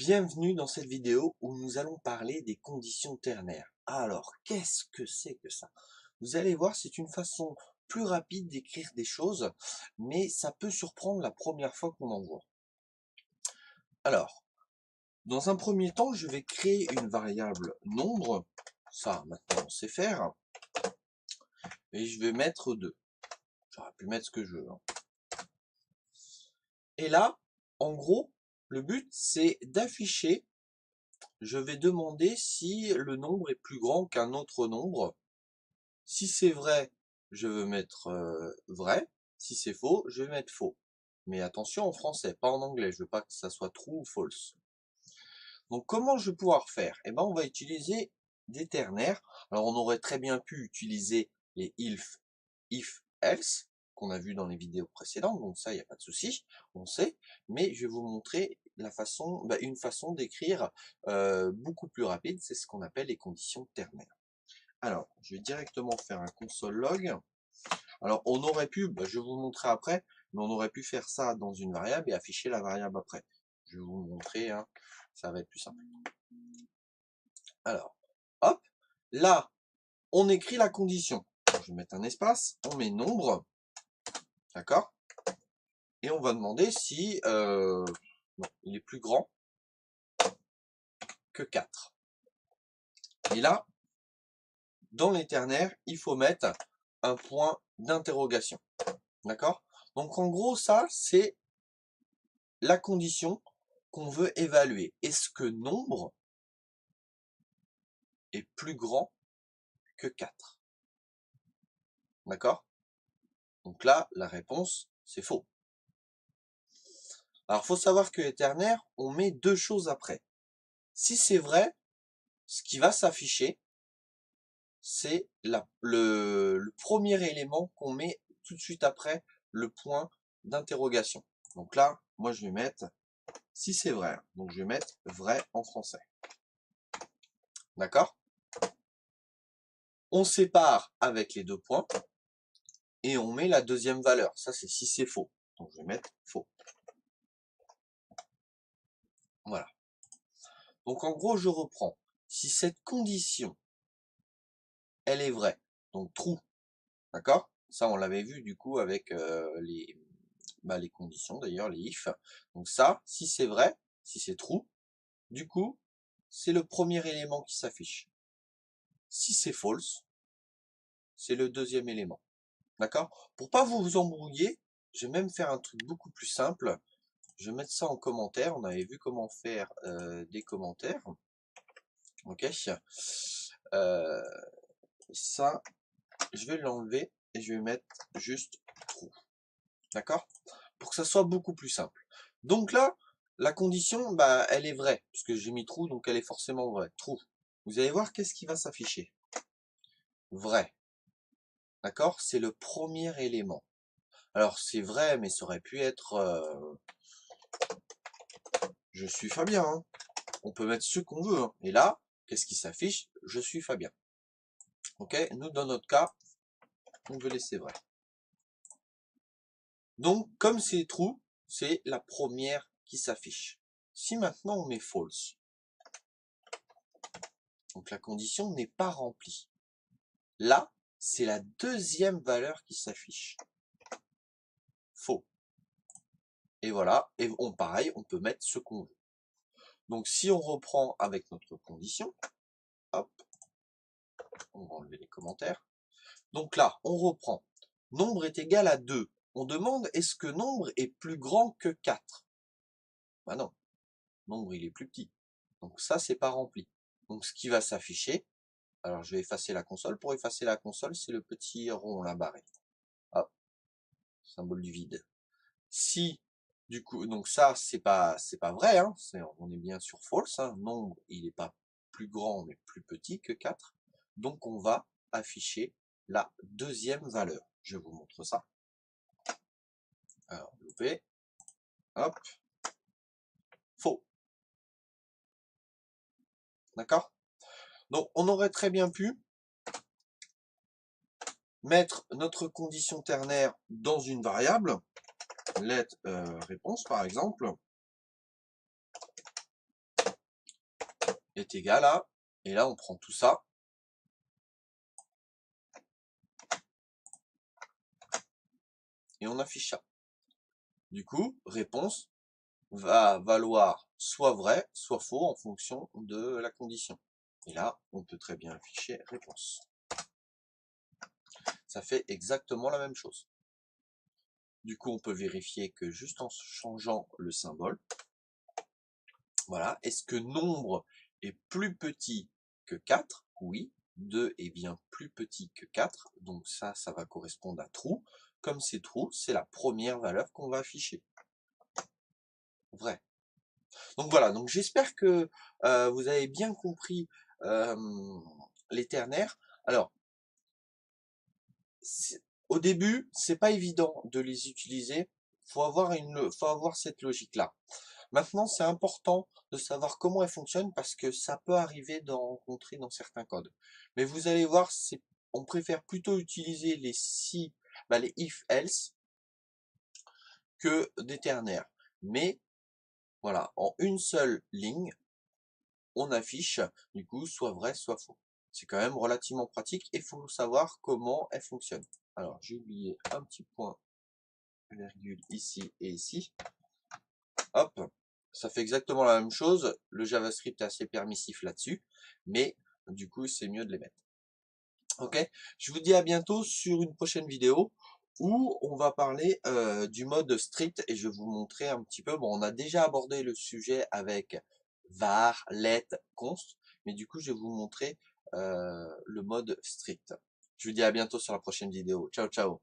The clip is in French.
Bienvenue dans cette vidéo où nous allons parler des conditions ternaires. Alors, qu'est-ce que c'est que ça? Vous allez voir, c'est une façon plus rapide d'écrire des choses, mais ça peut surprendre la première fois qu'on en voit. Alors, dans un premier temps, je vais créer une variable nombre. Ça, maintenant, on sait faire. Et je vais mettre 2. J'aurais pu mettre ce que je veux, hein. Et là, en gros, le but, c'est d'afficher. Je vais demander si le nombre est plus grand qu'un autre nombre. Si c'est vrai, je veux mettre vrai. Si c'est faux, je vais mettre faux. Mais attention en français, pas en anglais. Je veux pas que ça soit true ou false. Donc comment je vais pouvoir faire? Eh ben, on va utiliser des ternaires. Alors on aurait très bien pu utiliser les if, else, qu'on a vu dans les vidéos précédentes. Donc ça, il n'y a pas de souci, on sait. Mais je vais vous montrer la façon, une façon d'écrire beaucoup plus rapide. C'est ce qu'on appelle les conditions ternaires. Alors, je vais directement faire un console log. Alors, on aurait pu, je vais vous montrer après, mais on aurait pu faire ça dans une variable et afficher la variable après. Je vais vous montrer, hein, ça va être plus simple. Alors, hop, là, on écrit la condition. Je vais mettre un espace, on met nombre, d'accord? Et on va demander si il est plus grand que 4. Et là, dans les ternaires, il faut mettre un point d'interrogation. D'accord? Donc en gros, ça, c'est la condition qu'on veut évaluer. Est-ce que nombre est plus grand que 4? D'accord? Donc là, la réponse, c'est faux. Alors, il faut savoir que les ternaires, on met deux choses après. Si c'est vrai, ce qui va s'afficher, c'est le premier élément qu'on met tout de suite après le point d'interrogation. Donc là, moi, je vais mettre, si c'est vrai, donc je vais mettre vrai en français. D'accord? On sépare avec les deux points et on met la deuxième valeur. Ça, c'est si c'est faux. Donc, je vais mettre faux. Voilà. Donc, en gros, je reprends. Si cette condition, elle est vraie, donc true, d'accord? Ça, on l'avait vu du coup avec les conditions, d'ailleurs, les if. Donc ça, si c'est vrai, si c'est true, du coup, c'est le premier élément qui s'affiche. Si c'est false, c'est le deuxième élément. D'accord? Pour pas vous embrouiller, je vais même faire un truc beaucoup plus simple. Je vais mettre ça en commentaire. On avait vu comment faire des commentaires. Ok. Ça, je vais l'enlever et je vais mettre juste true. D'accord? Pour que ça soit beaucoup plus simple. Donc là, la condition, elle est vraie, puisque j'ai mis true, donc elle est forcément vraie. True. Vous allez voir qu'est-ce qui va s'afficher. Vrai. D'accord? C'est le premier élément. Alors c'est vrai, mais ça aurait pu être je suis Fabien, hein. On peut mettre ce qu'on veut, hein. Et là, qu'est-ce qui s'affiche? Je suis Fabien. Ok? Nous, dans notre cas, on veut laisser vrai. Donc, comme c'est true, c'est la première qui s'affiche. Si maintenant on met false, donc la condition n'est pas remplie. Là, c'est la deuxième valeur qui s'affiche. Faux. Et voilà, et pareil, on peut mettre ce qu'on veut. Donc si on reprend avec notre condition, hop, on va enlever les commentaires. Donc là, on reprend. Nombre est égal à 2. On demande, est-ce que nombre est plus grand que 4? Ben non, nombre il est plus petit. Donc ça, c'est pas rempli. Donc ce qui va s'afficher, alors je vais effacer la console. Pour effacer la console, c'est le petit rond là barré. Hop, symbole du vide. Si, du coup, donc ça, c'est pas vrai, hein, on est bien sur false, hein, nombre, il n'est pas plus grand, mais plus petit que 4. Donc on va afficher la deuxième valeur. Je vous montre ça. Alors, loupé, hop, faux. D'accord? Donc, on aurait très bien pu mettre notre condition ternaire dans une variable, let réponse par exemple, est égal à, et là on prend tout ça, et on affiche ça. Du coup, réponse va valoir soit vrai, soit faux en fonction de la condition. Et là, on peut très bien afficher réponse. Ça fait exactement la même chose. Du coup, on peut vérifier que juste en changeant le symbole, voilà, est-ce que nombre est plus petit que 4? Oui. 2 est bien plus petit que 4, donc ça va correspondre à true. Comme c'est true, c'est la première valeur qu'on va afficher. Vrai. Donc voilà, donc j'espère que vous avez bien compris les ternaires. Alors, au début, c'est pas évident de les utiliser. Faut avoir cette logique-là. Maintenant, c'est important de savoir comment elles fonctionnent parce que ça peut arriver d'en rencontrer dans certains codes. Mais vous allez voir, on préfère plutôt utiliser les si, les if else que des ternaires. Mais voilà, en une seule ligne, on affiche du coup soit vrai, soit faux. C'est quand même relativement pratique et il faut savoir comment elle fonctionne. Alors, j'ai oublié un petit point, virgule ici et ici. Hop, ça fait exactement la même chose. Le JavaScript est assez permissif là-dessus, mais du coup, c'est mieux de les mettre. Ok, je vous dis à bientôt sur une prochaine vidéo où on va parler du mode strict et je vais vous montrer un petit peu. Bon, on a déjà abordé le sujet avec var, let, const, mais du coup, je vais vous montrer le mode strict. Je vous dis à bientôt sur la prochaine vidéo. Ciao, ciao.